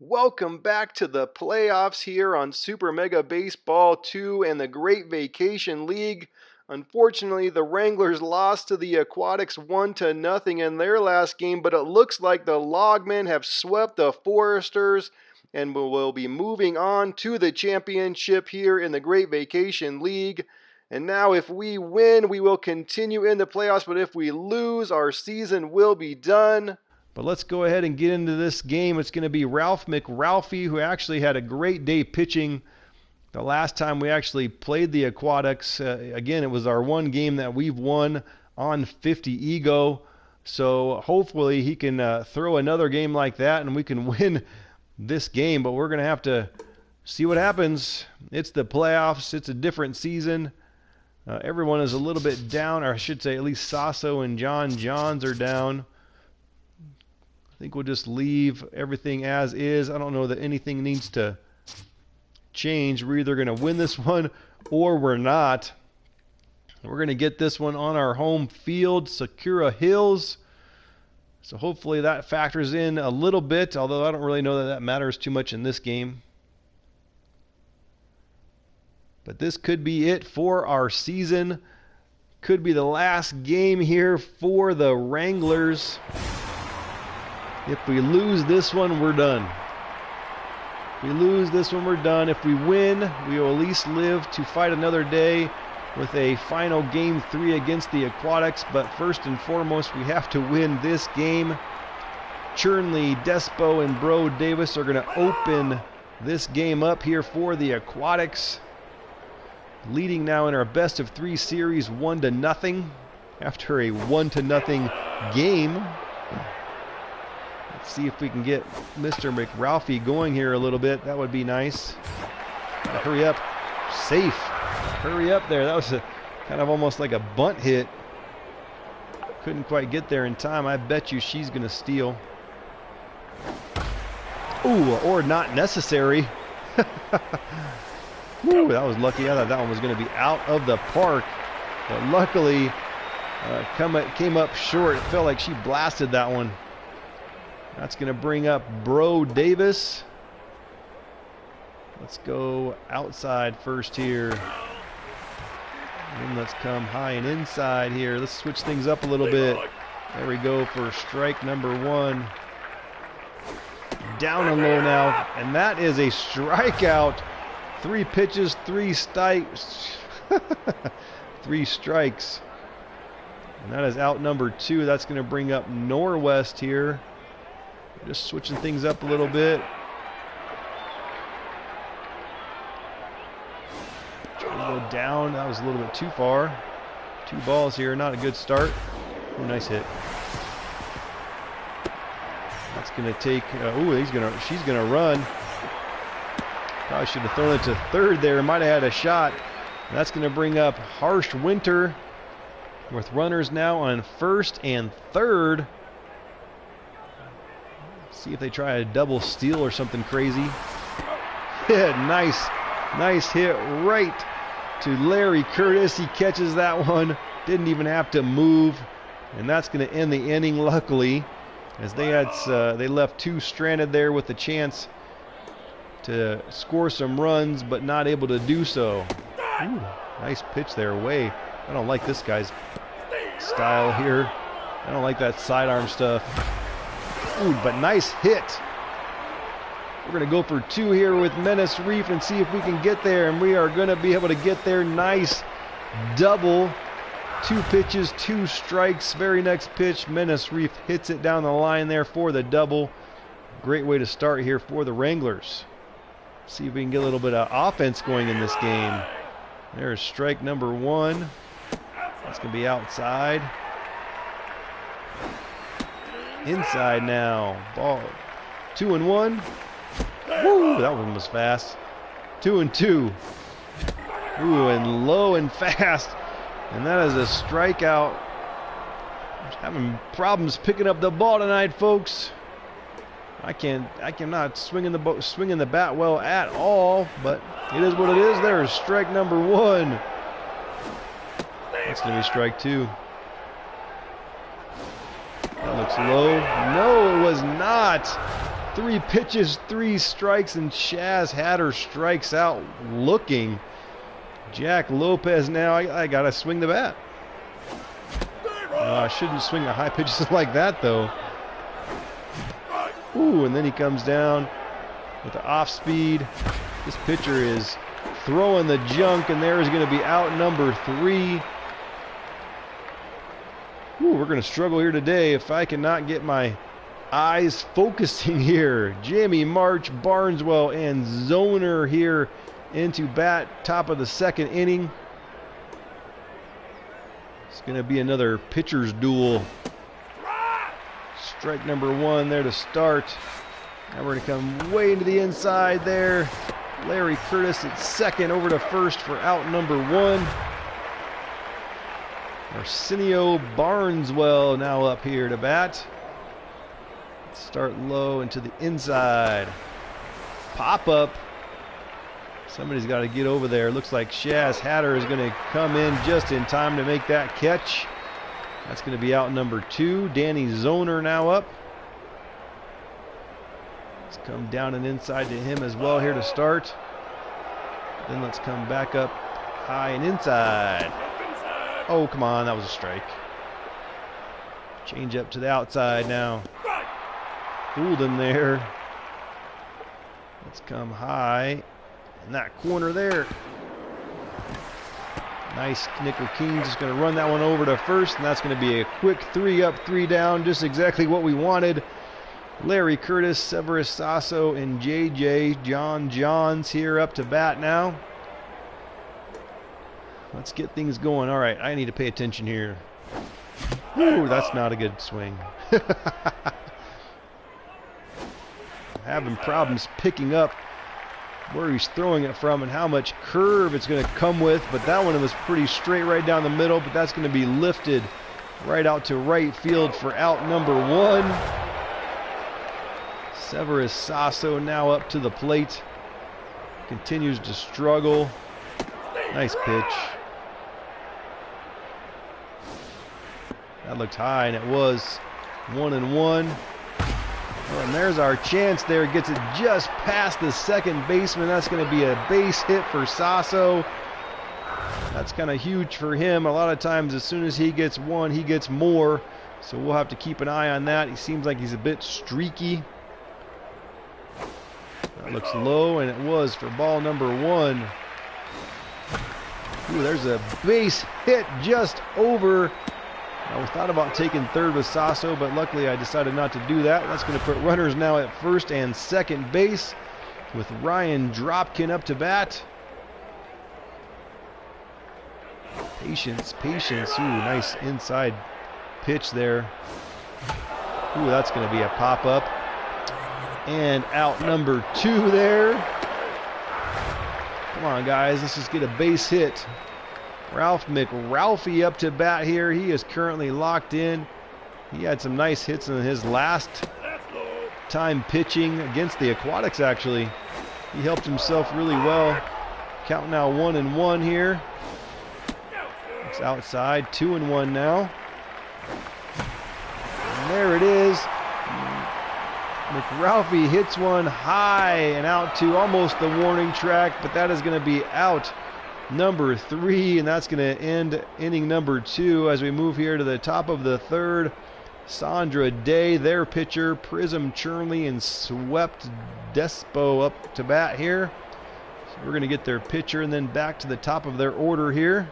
Welcome back to the playoffs here on Super Mega Baseball 2 and the Great Vacation League. Unfortunately, the Wranglers lost to the Aquatics 1-0 in their last game, but it looks like the Logmen have swept the Foresters and will be moving on to the championship here in the Great Vacation League. And now if we win, we will continue in the playoffs, but if we lose, our season will be done. But let's go ahead and get into this game. It's going to be Ralph McRalphie, who actually had a great day pitching the last time we actually played the Aquatics. Again, it was our one game that we've won on 50 ego. So hopefully he can throw another game like that and we can win this game. But we're going to have to see what happens. It's the playoffs. It's a different season. Everyone is a little bit down, or I should say at least Sasso and John Johns are down. I think we'll just leave everything as is. I don't know that anything needs to change. We're either going to win this one or we're not. We're going to get this one on our home field, Sakura Hills. So hopefully that factors in a little bit, although I don't really know that that matters too much in this game. But this could be it for our season. Could be the last game here for the Wranglers. If we lose this one, we're done. If we lose this one, we're done. If we win, we will at least live to fight another day with a final Game 3 against the Aquatics. But first and foremost, we have to win this game. Churnley, Despo, and Bro Davis are going to open this game up here for the Aquatics. Leading now in our best of 3 series 1-0 after a 1-0 game. Let's see if we can get Mr. McRalphie going here a little bit. That would be nice. Hurry up. Safe. Hurry up there. That was kind of almost like a bunt hit. Couldn't quite get there in time. I bet you she's going to steal. Ooh, or not necessary. Woo, that was lucky. I thought that one was going to be out of the park. But luckily, came up short. It felt like she blasted that one. That's going to bring up Bro Davis. Let's go outside first here. And let's come high and inside here. Let's switch things up a little bit. There we go for strike number 1. Down and low now. And that is a strikeout. 3 pitches, 3 strikes. 3 strikes. And that is out number 2. That's going to bring up Norwest here. Just switching things up a little bit. Trying to go down. That was a little bit too far. 2 balls here. Not a good start. Ooh, nice hit. That's going to take. She's going to run. Probably should have thrown it to third there. Might have had a shot. And that's going to bring up Harsh Winter with runners now on first and third. See if they try a double steal or something crazy. Yeah, nice hit right to Larry Curtis. He catches that one. Didn't even have to move. And that's going to end the inning, luckily, as they left 2 stranded there with the chance to score some runs, but not able to do so. Ooh, nice pitch there. Way. I don't like this guy's style here. I don't like that sidearm stuff. Ooh, but nice hit. We're going to go for 2 here with Menace Reef and see if we can get there, and we are going to be able to get there. Nice double. 2 pitches, 2 strikes. Very next pitch, Menace Reef hits it down the line there for the double. Great way to start here for the Wranglers. See if we can get a little bit of offense going in this game. There's strike number 1. That's going to be outside. Inside now. Ball 2-1. Woo, that one was fast. 2-2. Ooh, and low and fast. And that is a strikeout. Just having problems picking up the ball tonight, folks. I cannot swinging the bat well at all, but it is what it is. There is strike number 1. That's going to be strike 2. That looks low. No, it was not. 3 pitches, 3 strikes, and Shaz Hatter strikes out looking. Jack Lopez now, I gotta swing the bat. I shouldn't swing a high pitches like that though. Ooh, and then he comes down with the off speed. This pitcher is throwing the junk, and there is going to be out number 3. Ooh, we're going to struggle here today if I cannot get my eyes focusing here. Jamie March, Barneswell, and Zoner here into bat, top of the 2nd inning. It's going to be another pitcher's duel. Strike number 1 there to start. Now we're going to come way into the inside there. Larry Curtis at 2nd, over to 1st for out number 1. Arsenio Barneswell now up here to bat. Start low into the inside. Pop up. Somebody's got to get over there. Looks like Shaz Hatter is going to come in just in time to make that catch. That's going to be out number 2. Danny Zoner now up. Let's come down and inside to him as well here to start. Then let's come back up high and inside. Oh, come on, that was a strike. Change up to the outside now. Fooled him there. Let's come high in that corner there. Nice. Nickel King just going to run that one over to 1st, and that's going to be a quick 3 up, 3 down, just exactly what we wanted. Larry Curtis, Severus Sasso, and JJ Johns here up to bat now. Let's get things going. All right, I need to pay attention here. Ooh, that's not a good swing. Having problems picking up where he's throwing it from and how much curve it's going to come with, but that one was pretty straight right down the middle, but that's going to be lifted right out to right field for out number 1. Severus Sasso now up to the plate. Continues to struggle. Nice pitch. That looked high, and it was 1-1. Well, and there's our chance there. Gets it just past the 2nd baseman. That's going to be a base hit for Sasso. That's kind of huge for him. A lot of times as soon as he gets one, he gets more. So we'll have to keep an eye on that. He seems like he's a bit streaky. That looks low, and it was for ball number 1. Ooh, there's a base hit just over. I thought about taking 3rd with Sasso, but luckily I decided not to do that. That's going to put runners now at 1st and 2nd base with Ryan Dropkin up to bat. Patience, patience. Ooh, nice inside pitch there. Ooh, that's going to be a pop-up. And out number 2 there. Come on, guys. Let's just get a base hit. Ralph McRalphie up to bat here. He is currently locked in. He had some nice hits in his last time pitching against the Aquatics, actually. He helped himself really well. Count now 1-1 here. It's outside, 2-1 now. And there it is. McRalphie hits one high and out to almost the warning track, but that is going to be out number 3, and that's going to end inning number 2 as we move here to the top of the 3rd. Sandra Day, their pitcher, Prism Churnley, and Swept Despo up to bat here. So we're going to get their pitcher and then back to the top of their order here.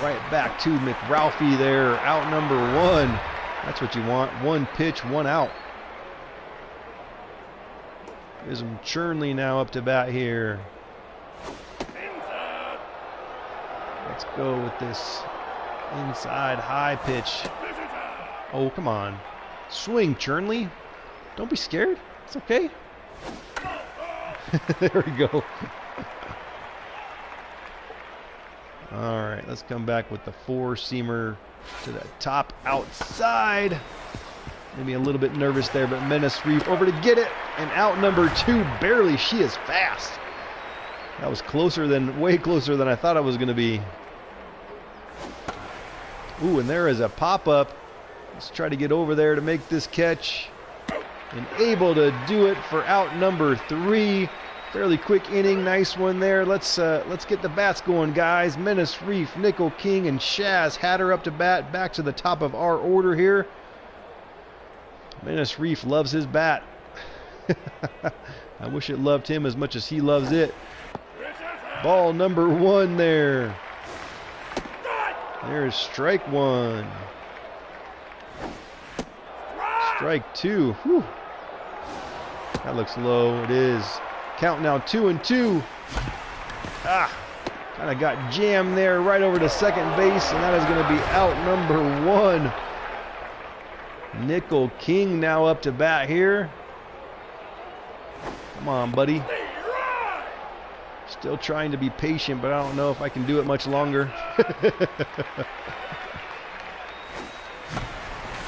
Right back to McRalphie there, out number 1. That's what you want. 1 pitch, 1 out. Prism Churnley now up to bat here. Let's go with this inside high pitch. Oh, come on. Swing, Churnley. Don't be scared. It's okay. There we go. All right, let's come back with the 4-seamer to the top outside. Maybe a little bit nervous there, but Menace Reef over to get it. And out number 2, barely. She is fast. That was way closer than I thought it was going to be. Ooh, and there is a pop-up. Let's try to get over there to make this catch. And able to do it for out number 3. Fairly quick inning. Nice one there. Let's get the bats going, guys. Menace Reef, Nickel King, and Shaz Hatter up to bat. Back to the top of our order here. Menace Reef loves his bat. I wish it loved him as much as he loves it. Ball number 1 there. There's strike 1. Strike 2. Whew. That looks low. It is. Count now 2-2. Kind of got jammed there right over to second base, and that is going to be out number 1. Nickel King now up to bat here. Come on, buddy. Still trying to be patient, but I don't know if I can do it much longer.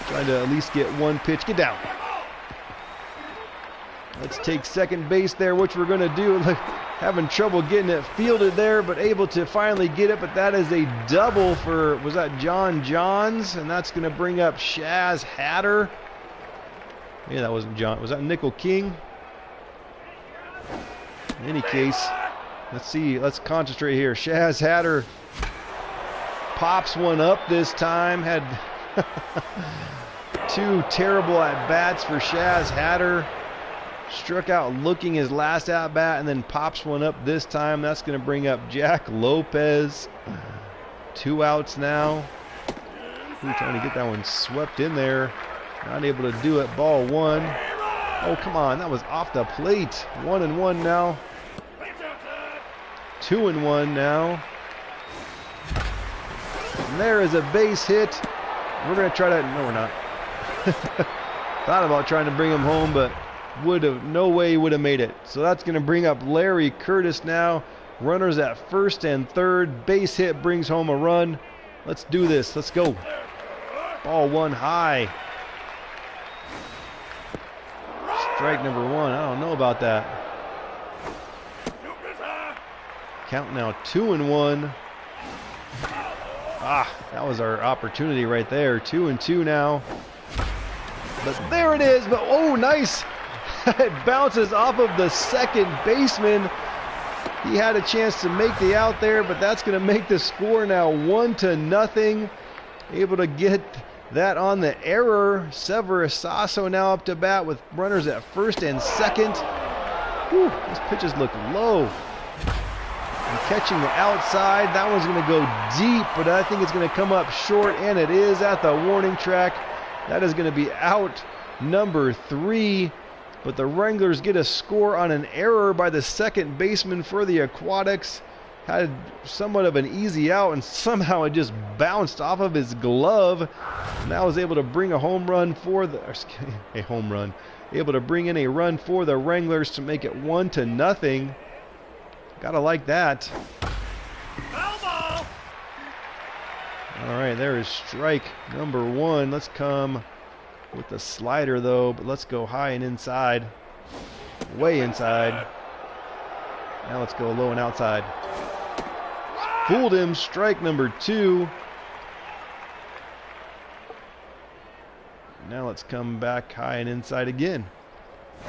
Trying to at least get one pitch. Get down. Let's take second base there, which we're going to do. Having trouble getting it fielded there, but able to finally get it. But that is a double for, was that John Johns? And that's going to bring up Shaz Hatter. Yeah, that wasn't John. Was that Nickel King? In any case, let's see. Let's concentrate here. Shaz Hatter pops one up this time. Had 2 terrible at-bats for Shaz Hatter. Struck out looking his last at-bat and then pops one up this time. That's going to bring up Jack Lopez. 2 outs now. Ooh, trying to get that one swept in there. Not able to do it. Ball 1. Oh, come on. That was off the plate. 1-1 now. 2-1 now. And there is a base hit. We're going to try to... No, we're not. Thought about trying to bring him home, but no way he would have made it. So that's going to bring up Larry Curtis now. Runners at first and third. Base hit brings home a run. Let's do this. Let's go. Ball 1 high. Strike number 1. I don't know about that. Count now 2-1. That was our opportunity right there. 2-2 now. But there it is. But oh, nice. It bounces off of the second baseman. He had a chance to make the out there, but that's going to make the score now 1-0. Able to get that on the error. Severus Sasso now up to bat with runners at first and second. Whew, these pitches look low. And catching the outside. That one's going to go deep, but I think it's going to come up short, and it is at the warning track. That is going to be out number 3. But the Wranglers get a score on an error by the second baseman for the Aquatics. Had somewhat of an easy out, and somehow it just bounced off of his glove. And that was able to bring a home run for the... a home run. Able to bring in a run for the Wranglers to make it 1-0. Gotta like that. All right, there is strike number 1. Let's come with the slider though, but let's go high and inside. Way inside. Now let's go low and outside. Fooled him. Strike number 2. Now let's come back high and inside again.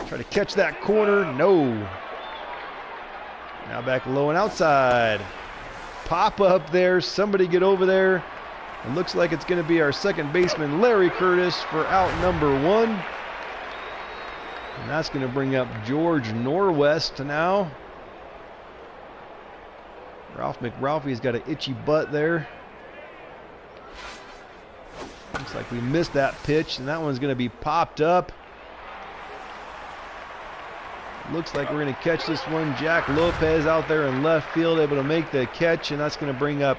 Try to catch that corner. No. Now back low and outside. Pop up there. Somebody get over there. It looks like it's going to be our second baseman, Larry Curtis, for out number 1. And that's going to bring up George Norwest now. Ralph McRalphie's got an itchy butt there. Looks like we missed that pitch, and that one's going to be popped up. Looks like we're going to catch this one. Jack Lopez out there in left field, able to make the catch, and that's going to bring up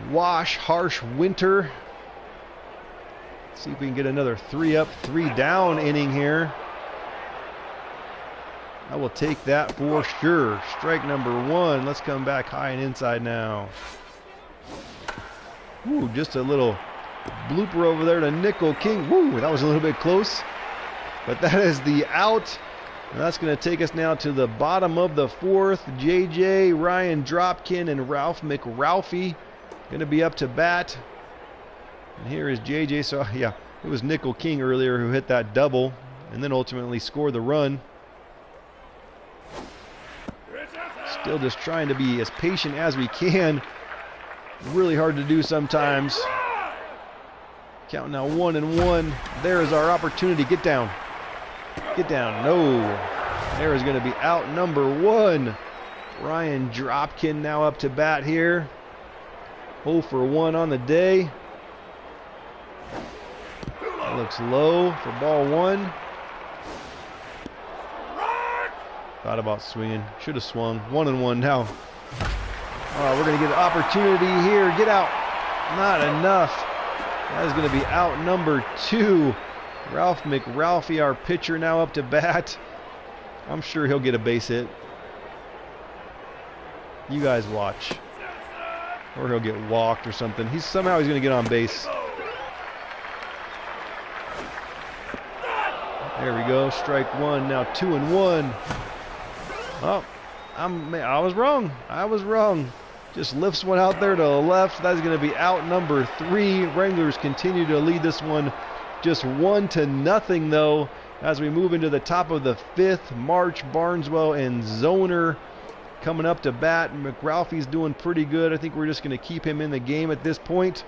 Wash Harsh Winter. Let's see if we can get another 3 up, 3 down inning here. I will take that for sure. Strike number 1. Let's come back high and inside now. Ooh, just a little blooper over there to Nickel King. Woo, that was a little bit close. But that is the out. And that's going to take us now to the bottom of the 4th. JJ, Ryan Dropkin, and Ralph McRalphie going to be up to bat. And here is JJ. So yeah, it was Nickel King earlier who hit that double and then ultimately scored the run. Still just trying to be as patient as we can. Really hard to do sometimes. Count now 1-1. There is our opportunity. Get down. Get down. No. There is going to be out number 1. Ryan Dropkin now up to bat here. 0 for 1 on the day. That looks low for ball 1. Thought about swinging. Should have swung. 1-1 now. We're going to get an opportunity here. Get out. Not enough. That is going to be out number 2. Ralph McRalphie, our pitcher, now up to bat. I'm sure he'll get a base hit. You guys watch. Or he'll get walked or something. Somehow he's going to get on base. There we go. Strike 1. Now 2-1. Oh, I was wrong. I was wrong. Just lifts one out there to the left. That's going to be out number 3. Wranglers continue to lead this one just 1-0 though. As we move into the top of the 5th, March, Barneswell, and Zoner coming up to bat. McRalphie's doing pretty good. I think we're just going to keep him in the game at this point.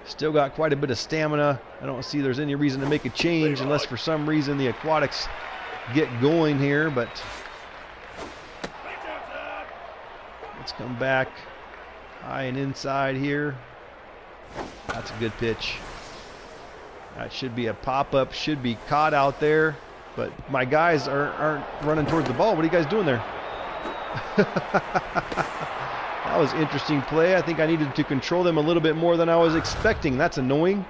Still got quite a bit of stamina. I don't see there's any reason to make a change unless for some reason the Aquatics get going here, but let's come back high and inside here. That's a good pitch. That should be a pop-up, should be caught out there, but my guys aren't running towards the ball. What are you guys doing there? That was interesting play. I think I needed to control them a little bit more than I was expecting. That's annoying.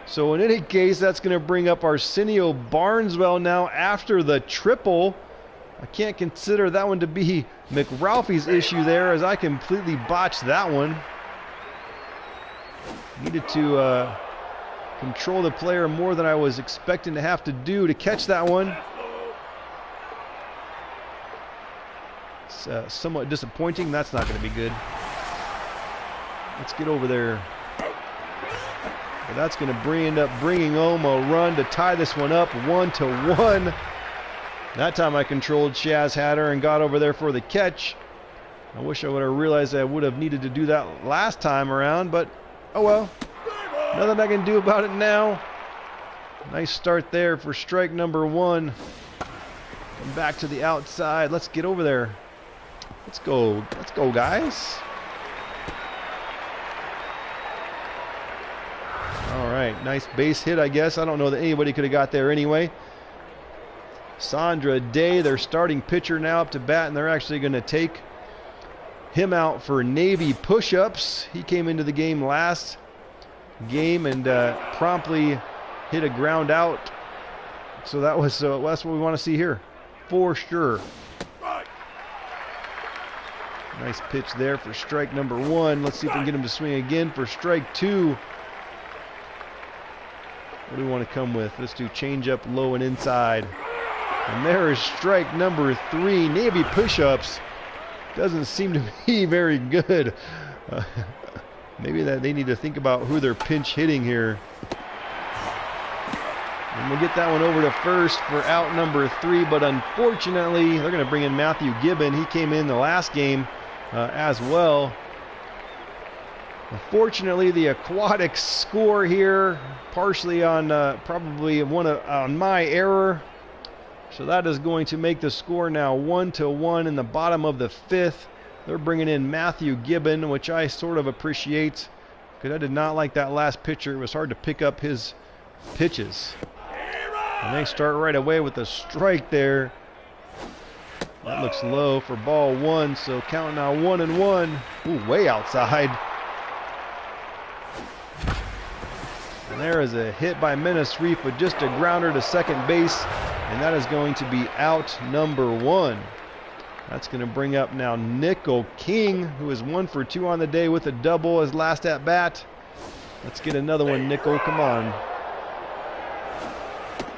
So in any case, that's going to bring up Arsenio Barneswell now after the triple. I can't consider that one to be McRalphie's issue there, as I completely botched that one. Needed to control the player more than I was expecting to have to do to catch that one. It's somewhat disappointing. That's not going to be good. Let's get over there. But that's going to end up bringing home a run to tie this one up 1-1. That time I controlled Shaz Hatter and got over there for the catch. I wish I would have realized I would have needed to do that last time around, but oh well. Nothing I can do about it now. Nice start there for strike number 1. Come back to the outside. Let's get over there. Let's go. Let's go, guys. All right. Nice base hit, I guess. I don't know that anybody could have got there anyway. Sandra Day, their starting pitcher, now up to bat, and they're actually going to take him out for Navy push-ups. He came into the game last game and promptly hit a ground out. So that was that's what we want to see here for sure. Nice pitch there for strike number 1. Let's see if we can get him to swing again for strike 2. What do we want to come with? Let's do change up low and inside. And there is strike number 3. Navy push-ups doesn't seem to be very good. Maybe that they need to think about who they're pinch hitting here. And we'll get that one over to first for out number 3, but unfortunately they're going to bring in Matthew Gibbon. He came in the last game as well. Unfortunately, the Aquatics score here partially on probably on my error. So that is going to make the score now 1-1 in the bottom of the 5th. They're bringing in Matthew Gibbon, which I sort of appreciate because I did not like that last pitcher. It was hard to pick up his pitches. And they start right away with a strike there. That looks low for ball 1, so count now 1-1. Ooh, way outside. And there is a hit by Menace Reef, but just a grounder to second base. And that is going to be out number 1. That's going to bring up now Nickel King, who is 1 for 2 on the day with a double as last at bat. Let's get another one, Nickel. Come on.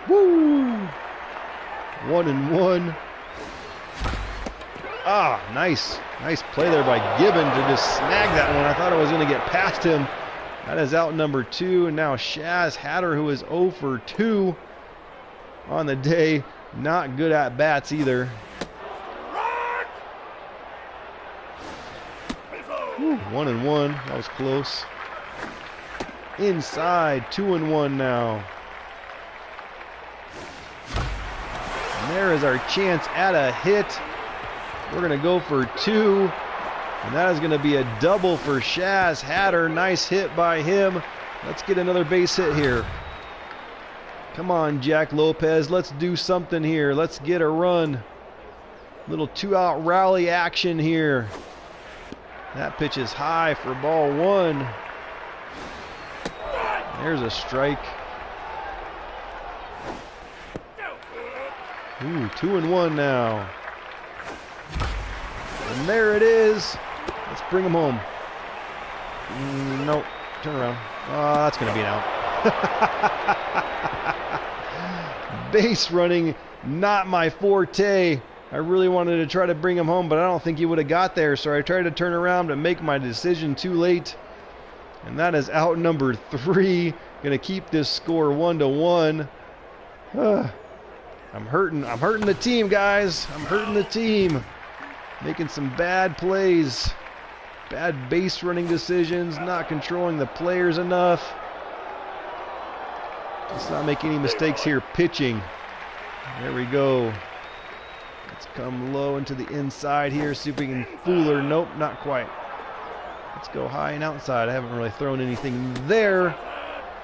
Woo! 1-1. Nice play there by Gibbon to just snag that one. I thought I was going to get past him. That is out number 2. And now Shaz Hatter, who is 0 for 2 on the day. Not good at bats either. Whew, 1-1. That was close. Inside, 2-1 now. And there is our chance at a hit. We're going to go for 2. And that is going to be a double for Shaz Hatter. Nice hit by him. Let's get another base hit here. Come on, Jack Lopez. Let's do something here. Let's get a run. Little 2-out rally action here. That pitch is high for ball 1. There's a strike. Ooh, 2-1 now. And there it is. Let's bring him home. Nope. Turn around. Oh, that's going to be an out. Base running, not my forte. I really wanted to try to bring him home, but I don't think he would have got there. So I tried to turn around to make my decision too late. And that is out number 3. Going to keep this score 1-1. I'm hurting the team, guys. I'm hurting the team. Making some bad plays. Bad base running decisions. Not controlling the players enough. Let's not make any mistakes here pitching. There we go. Let's come low into the inside here. See if we can fool her. Nope, not quite. Let's go high and outside. I haven't really thrown anything there.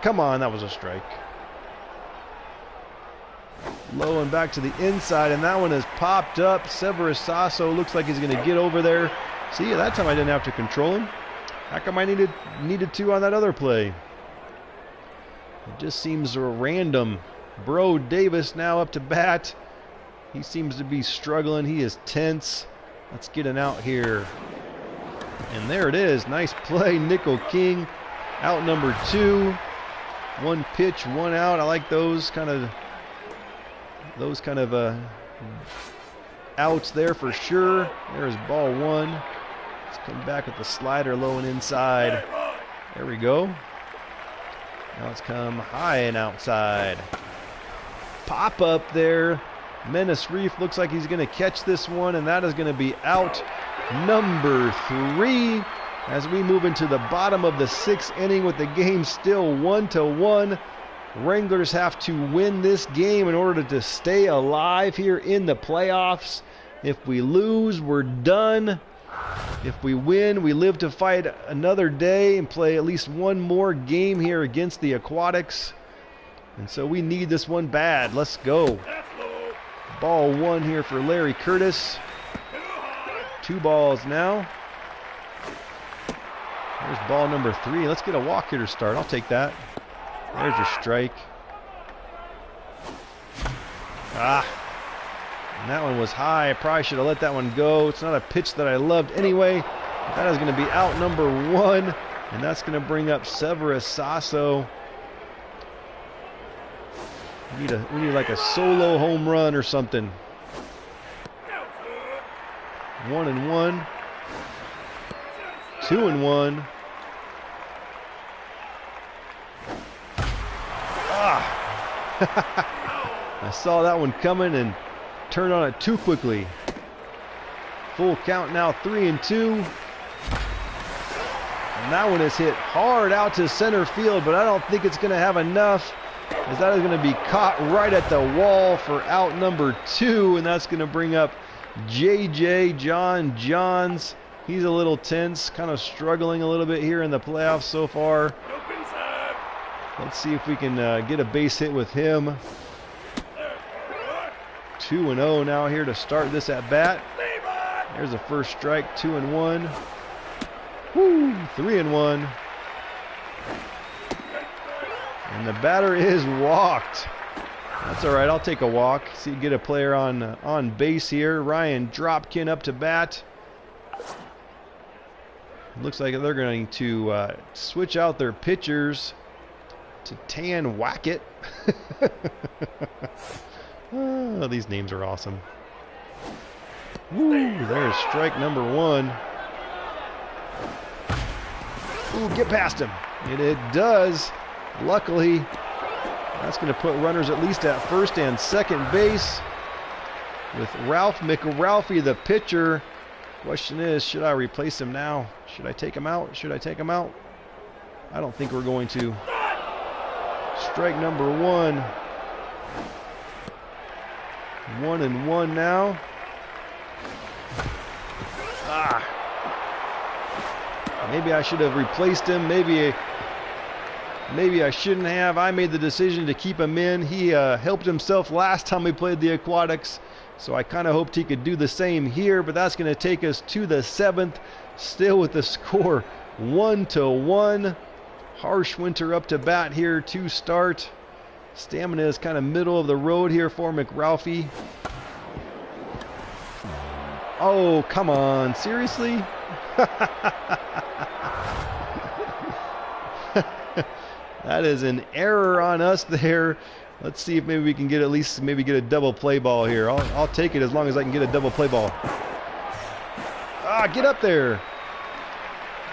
Come on, that was a strike. Low and back to the inside, and that one has popped up. Severus Sasso looks like he's going to get over there. See, that time I didn't have to control him. How come I needed to on that other play? It just seems random. Bro Davis now up to bat. He seems to be struggling. He is tense. Let's get an out here. And there it is. Nice play, Nickel King. Out number 2. 1 pitch, 1 out. I like those kind of outs there for sure. There's ball 1. Let's come back with the slider low and inside. There we go. Now let's come high and outside. Pop up there. Menace Reef looks like he's going to catch this one, and that is going to be out number 3 as we move into the bottom of the 6th inning with the game still 1-1. Wranglers have to win this game in order to stay alive here in the playoffs. If we lose, we're done. If we win, we live to fight another day and play at least one more game here against the Aquatics. And so we need this one bad. Let's go. Ball 1 here for Larry Curtis. 2 balls now. There's ball number 3. Let's get a walk here to start. I'll take that. There's a strike. And that one was high. I probably should have let that one go. It's not a pitch that I loved anyway. But that is going to be out number 1. And that's going to bring up Severus Sasso. We need like a solo home run or something. 1-1. 2-1. I saw that one coming and turned on it too quickly. Full count now, 3-2. And that one is hit hard out to center field, but I don't think it's going to have enough, as that is going to be caught right at the wall for out number 2, and that's going to bring up JJ John Johns. He's a little tense, kind of struggling a little bit here in the playoffs so far. Let's see if we can get a base hit with him. 2-0 now here to start this at bat. There's the first strike, 2-1. Woo, 3-1. And the batter is walked. That's all right, I'll take a walk. See, get a player on base here. Ryan Dropkin up to bat. Looks like they're going to switch out their pitchers to Tan Wackett. Oh, these names are awesome. Woo, there's strike number 1. Ooh, get past him. And it does. Luckily, that's going to put runners at least at first and second base with Ralph McRalphie, the pitcher. Question is, should I replace him now? Should I take him out? Should I take him out? I don't think we're going to. Strike number 1. 1-1 now. Maybe I should have replaced him. Maybe I shouldn't have. I made the decision to keep him in. He helped himself last time we played the Aquatics, so I kind of hoped he could do the same here, but that's going to take us to the 7th, still with the score 1-1. Harsh Winter up to bat here to start. Stamina is kind of middle of the road here for McRalphie. Oh, come on. Seriously? That is an error on us there. Let's see if maybe we can get at least get a double play ball here. I'll take it as long as I can get a double play ball. Get up there.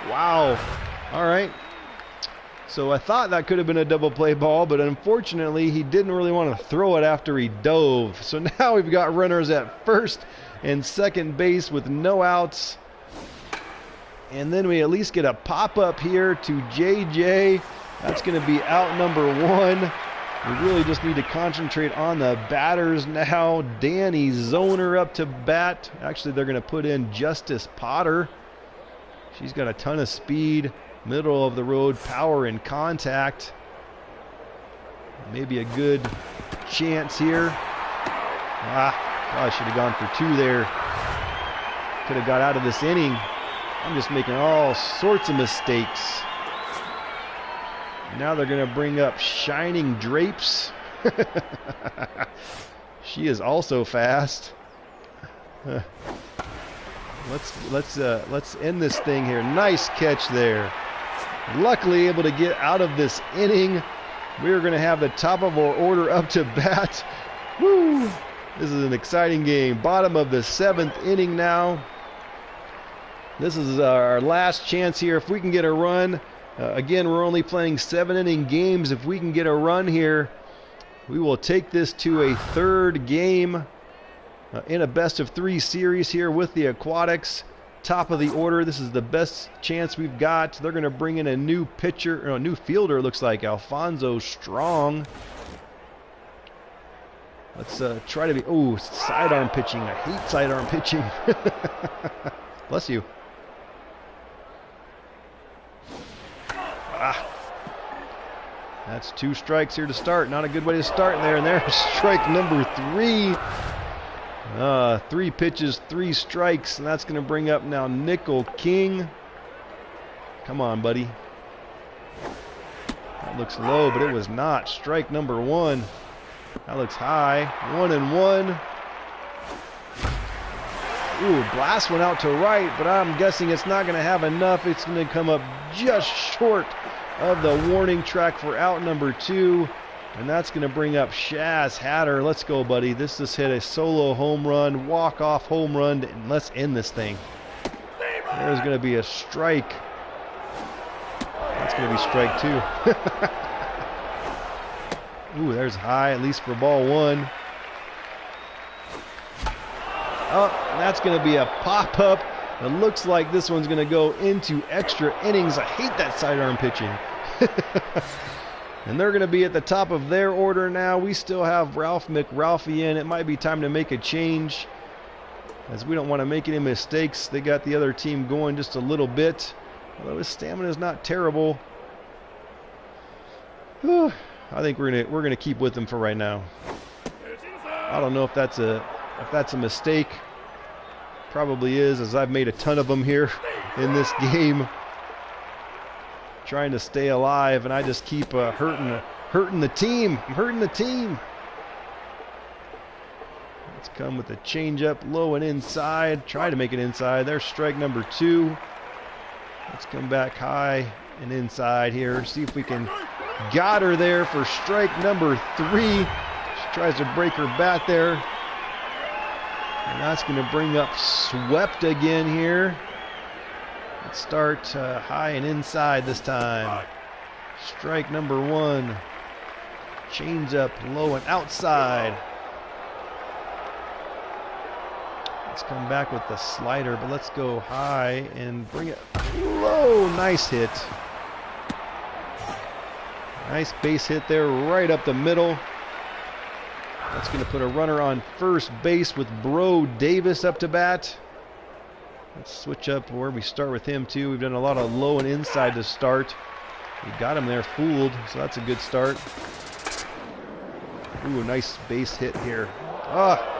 Wow. All right. So I thought that could have been a double play ball, but unfortunately he didn't really want to throw it after he dove. So now we've got runners at first and second base with no outs. And then we at least get a pop-up here to JJ. That's going to be out number 1. We really just need to concentrate on the batters now. Danny Zoner up to bat. Actually, they're going to put in Justice Potter. She's got a ton of speed, middle of the road, power and contact. Maybe a good chance here. Probably should have gone for 2 there. Could have got out of this inning. I'm just making all sorts of mistakes. Now they're going to bring up Shining Drapes. She is also fast. Let's end this thing here. Nice catch there. Luckily able to get out of this inning. We're going to have the top of our order up to bat. Woo! This is an exciting game. Bottom of the 7th inning now. This is our last chance here. If we can get a run, again, we're only playing 7-inning games. If we can get a run here, we will take this to a 3rd game in a best-of-3 series here with the Aquatics. Top of the order. This is the best chance we've got. They're going to bring in a new pitcher, or a new fielder, it looks like, Alfonso Strong. Let's try to be... Oh, sidearm pitching. I hate sidearm pitching. Bless you. That's 2 strikes here to start. Not a good way to start there. And there's strike number 3. 3 pitches, 3 strikes. And that's going to bring up now Nickel King. Come on, buddy. That looks low, but it was not. Strike number 1. That looks high. 1-1. Ooh, blast went out to right, but I'm guessing it's not going to have enough. It's going to come up just short of the warning track for out number 2. And that's going to bring up Shaz Hatter. Let's go, buddy. This just hit a solo home run, walk-off home run, and let's end this thing. There's going to be a strike. That's going to be strike 2. Ooh, there's high, at least for ball 1. Oh, that's going to be a pop-up. It looks like this one's going to go into extra innings. I hate that sidearm pitching. And they're going to be at the top of their order now. We still have Ralph McRalphie in. It might be time to make a change, as we don't want to make any mistakes. They got the other team going just a little bit, although his stamina is not terrible. Whew. I think we're gonna keep with him for right now. I don't know if that's a mistake. Probably is, as I've made a ton of them here in this game, trying to stay alive, and I just keep hurting the team. I'm hurting the team. Let's come with a changeup, low and inside. Try to make it inside. There's strike number 2. Let's come back high and inside here. See if we can. Got her there for strike number 3. She tries to break her bat there. And that's going to bring up Swept again here. Let's start high and inside this time. Strike number 1. Change up low and outside. Let's come back with the slider, but let's go high and bring it low. Nice hit. Nice base hit there right up the middle. That's going to put a runner on first base with Bro Davis up to bat. Let's switch up where we start with him too. We've done a lot of low and inside to start. We got him there fooled, so that's a good start. Ooh, nice base hit here. Ah!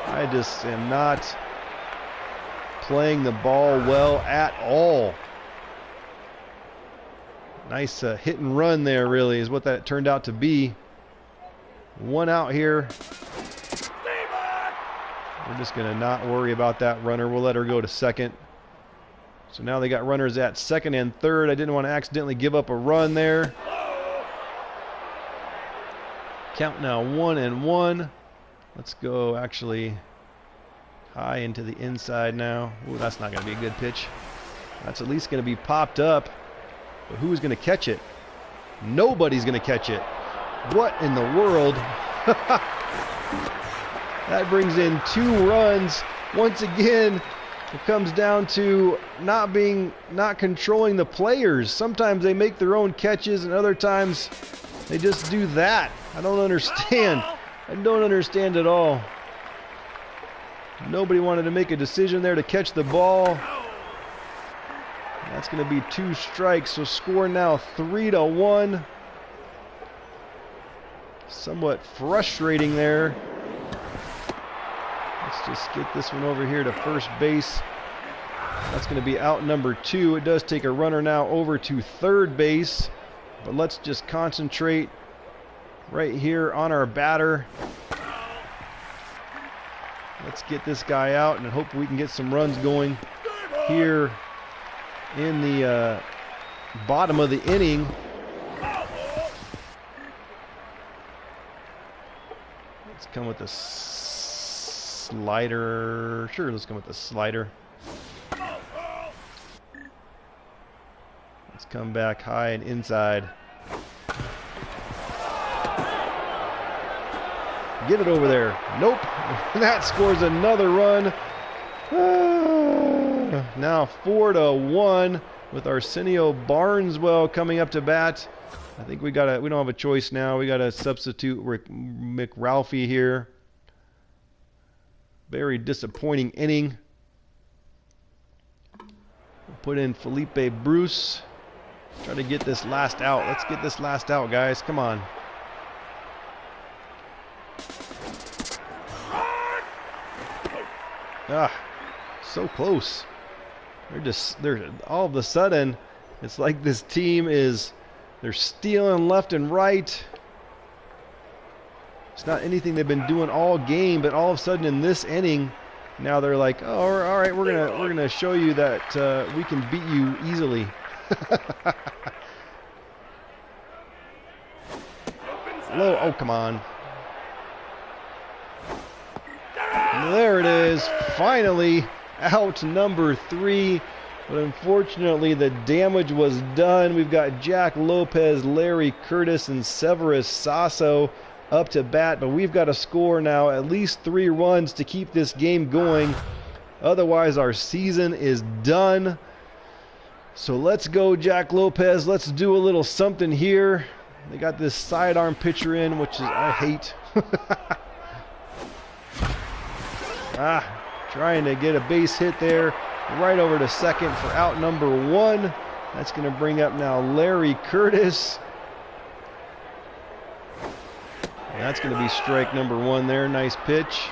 I just am not playing the ball well at all. Nice hit and run there, really, is what that turned out to be. 1 out here. We're just going to not worry about that runner. We'll let her go to second. So now they got runners at second and third. I didn't want to accidentally give up a run there. Count now 1-1. Let's go actually high into the inside now. Ooh, that's not going to be a good pitch. That's at least going to be popped up. But who's going to catch it? Nobody's going to catch it. What in the world? That brings in 2 runs. Once again, it comes down to not controlling the players. Sometimes they make their own catches and other times they just do that. I don't understand. I don't understand at all. Nobody wanted to make a decision there to catch the ball. That's going to be 2 strikes, so score now 3-1. Somewhat frustrating there. Let's just get this one over here to first base. That's going to be out number 2. It does take a runner now over to third base, but let's just concentrate right here on our batter. Let's get this guy out and hope we can get some runs going here in the bottom of the inning. Let's come with the slider. Sure, let's come with the slider. Let's come back high and inside. Get it over there. Nope. That scores another run. Now 4-1 with Arsenio Barneswell coming up to bat. I think we don't have a choice now. We got to substitute Rick McRalphie here. Very disappointing inning. We'll put in Felipe Bruce. Try to get this last out. Let's get this last out, guys. Come on. Ah, so close. They're all of a sudden, it's like this team they're stealing left and right. It's not anything they've been doing all game, but all of a sudden in this inning, now they're like, oh, all right, we're gonna show you that we can beat you easily. Low, oh come on. There it is, finally out number 3, but unfortunately the damage was done. We've got Jack Lopez, Larry Curtis, and Severus Sasso up to bat, but we've got to score now at least 3 runs to keep this game going. Otherwise our season is done. So let's go, Jack Lopez. Let's do a little something here. They got this sidearm pitcher in, which is I hate. Trying to get a base hit there, right over to second for out number 1. That's going to bring up now Larry Curtis. And that's going to be strike number 1 there. Nice pitch.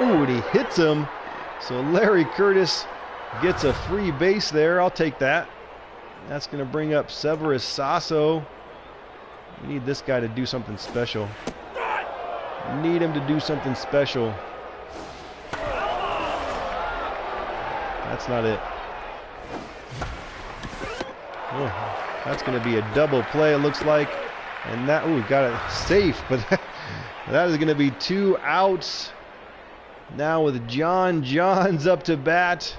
Ooh, and he hits him. So Larry Curtis gets a free base there. I'll take that. That's going to bring up Severus Sasso. We need this guy to do something special. Need him to do something special. That's not it. Oh, that's going to be a double play, it looks like. And that, ooh, got it safe, but that is going to be 2 outs. Now with John Johns up to bat.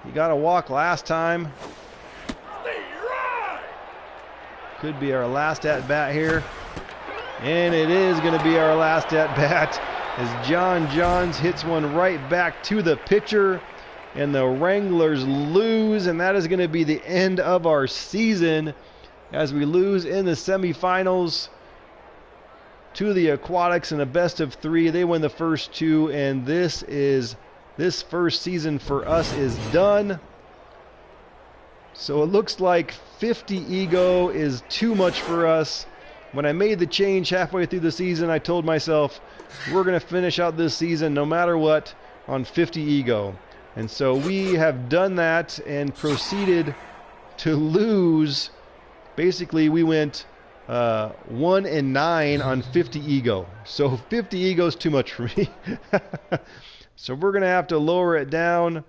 He got a walk last time. could be our last at-bat here. And it is going to be our last at-bat as John Johns hits one right back to the pitcher. And the Wranglers lose, and that is going to be the end of our season as we lose in the semifinals to the Aquatics in a best of 3. They win the first 2, and this first season for us is done. So it looks like 50 ego is too much for us. When I made the change halfway through the season, I told myself we're going to finish out this season no matter what on 50 ego. And so we have done that and proceeded to lose. Basically, we went 1-9 on 50 ego. So 50 ego is too much for me. So we're going to have to lower it down.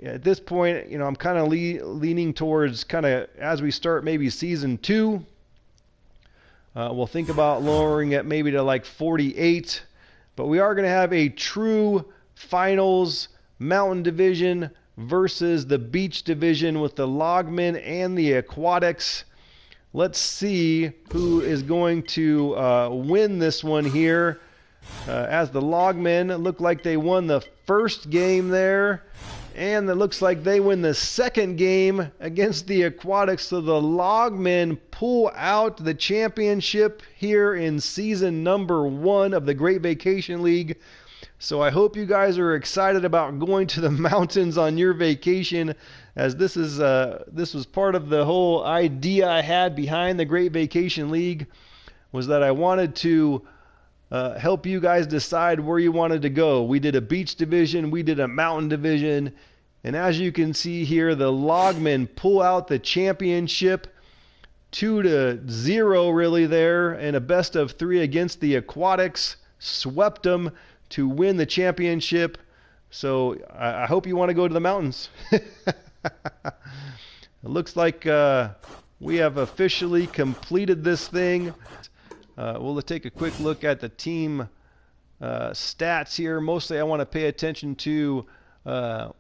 At this point, I'm kind of leaning towards kind of as we start maybe season 2. We'll think about lowering it maybe to like 48. But we are going to have a true finals Mountain Division versus the Beach Division with the Logmen and the Aquatics. Let's see who is going to win this one here. As the Logmen look like they won the first game there. And it looks like they win the second game against the Aquatics. So the Logmen pull out the championship here in season number 1 of the Great Vacation League. So I hope you guys are excited about going to the mountains on your vacation, as this was part of the whole idea I had behind the Great Vacation League, was that I wanted to help you guys decide where you wanted to go. We did a beach division, we did a mountain division, and as you can see here, the Logmen pull out the championship 2-0 really there, and a best of 3 against the Aquatics, swept them to win the championship. So I hope you want to go to the mountains. It looks like we have officially completed this thing. We'll take a quick look at the team stats here. Mostly I want to pay attention to our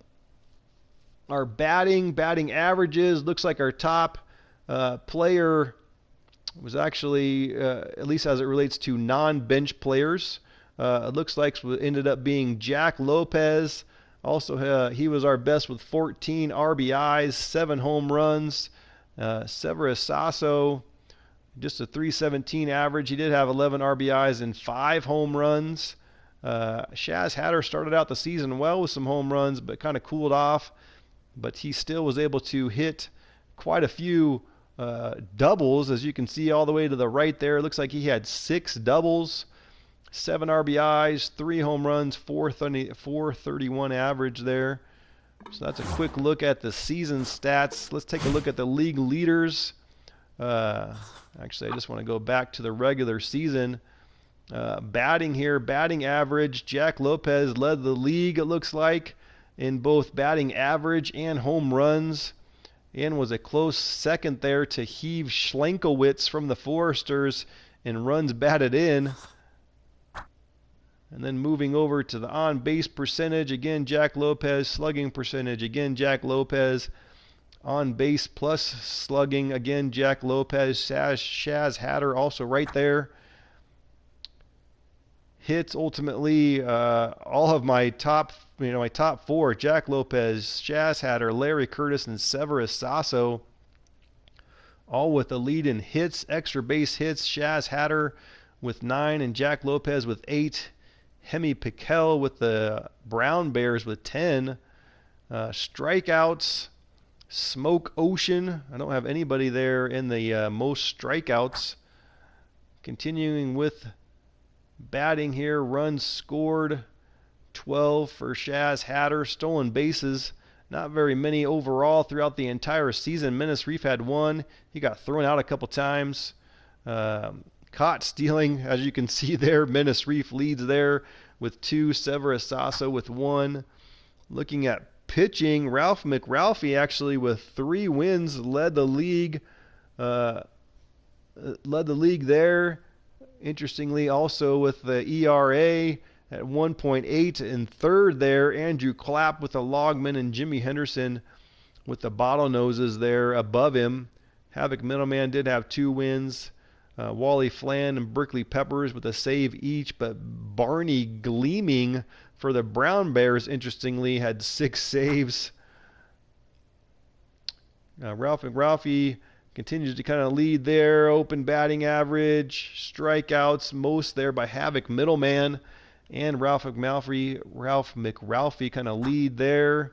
batting averages. Looks like our top player was actually, at least as it relates to non-bench players, it looks like it ended up being Jack Lopez. Also, he was our best with 14 RBIs, 7 home runs. Severus Sasso, just a 317 average. He did have 11 RBIs and 5 home runs. Shaz Hatter started out the season well with some home runs, but kind of cooled off. But he still was able to hit quite a few doubles, as you can see all the way to the right there. It looks like he had 6 doubles. 7 RBIs, 3 home runs, 431 average there. So that's a quick look at the season stats. Let's take a look at the league leaders. Actually, I just want to go back to the regular season. Batting here, batting average. Jack Lopez led the league, it looks like, in both batting average and home runs, and was a close second there to Heave Schlenkowitz from the Foresters in runs batted in. And then moving over to the on-base percentage, again, Jack Lopez. Slugging percentage, again, Jack Lopez. On-base plus slugging, again, Jack Lopez. Shaz Hatter also right there. Hits, ultimately, all of my top, my top 4, Jack Lopez, Shaz Hatter, Larry Curtis, and Severus Sasso, all with a lead in hits, extra base hits. Shaz Hatter with 9 and Jack Lopez with 8. Hemi Piquel with the Brown Bears with 10. Strikeouts, Smoke Ocean. I don't have anybody there in the most strikeouts. Continuing with batting here, runs scored, 12 for Shaz Hatter. Stolen bases, not very many overall throughout the entire season. Menace Reef had 1. He got thrown out a couple times. Caught stealing, as you can see there, Menace Reef leads there with 2. Severus Sasso with 1. Looking at pitching, Ralph McRalphie actually with 3 wins led the league. There. Interestingly, also with the ERA at 1.8 in third there. Andrew Clapp with the Logmen and Jimmy Henderson with the bottlenoses there above him. Havoc Middleman did have 2 wins. Wally Flan and Brickley Peppers with a save each, but Barney Gleaming for the Brown Bears, interestingly, had 6 saves. Ralph McRalphie continues to kind of lead there. Open batting average, strikeouts, most there by Havoc Middleman. And Ralph McRalphie kind of lead there.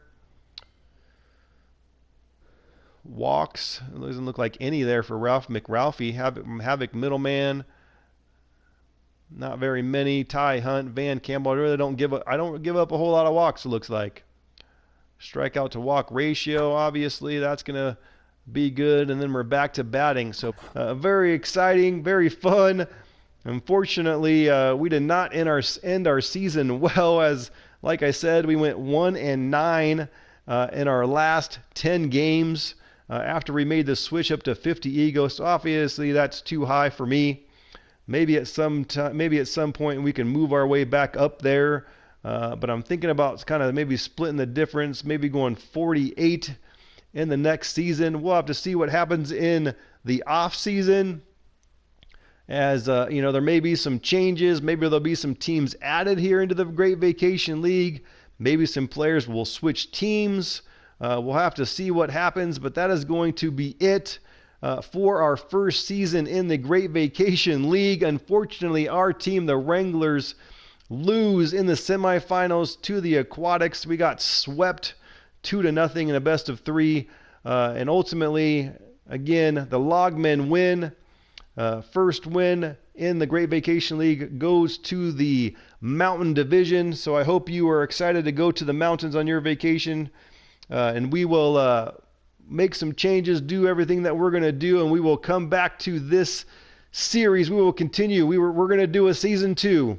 Walks, it doesn't look like any there for Ralph McRalphie. Havoc Middleman, not very many. Ty Hunt, Van Campbell. I really don't give up. I don't give up a whole lot of walks, it looks like. Strikeout to walk ratio, obviously, that's gonna be good. And then we're back to batting. So very exciting, very fun. Unfortunately, we did not end our season well, as like I said, we went 1-9 in our last 10 games. After we made the switch up to 50 ego. So obviously that's too high for me. Maybe at some point we can move our way back up there. But I'm thinking about kind of maybe splitting the difference, maybe going 48 in the next season. We'll have to see what happens in the off season. As there may be some changes. Maybe there'll be some teams added here into the Great Vacation League. Maybe some players will switch teams. We'll have to see what happens, but that is going to be it for our first season in the Great Vacation League. Unfortunately, our team, the Wranglers, lose in the semifinals to the Aquatics. We got swept 2-0 in a best of 3. And ultimately, again, the Logmen win. First win in the Great Vacation League goes to the Mountain Division. So I hope you are excited to go to the mountains on your vacation. And we will make some changes, do everything that we're going to do, and we will come back to this series. We will continue. We're going to do a season 2.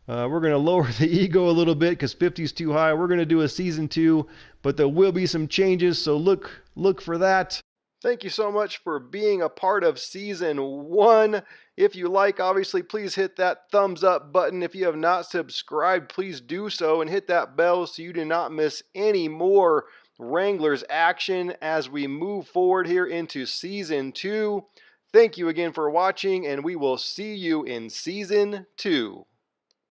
We're going to lower the ego a little bit because 50 is too high. We're going to do a season 2, but there will be some changes, so look for that. Thank you so much for being a part of season 1. If you like, obviously, please hit that thumbs up button. If you have not subscribed, please do so and hit that bell so you do not miss any more Wranglers action as we move forward here into season 2. Thank you again for watching, and we will see you in season 2.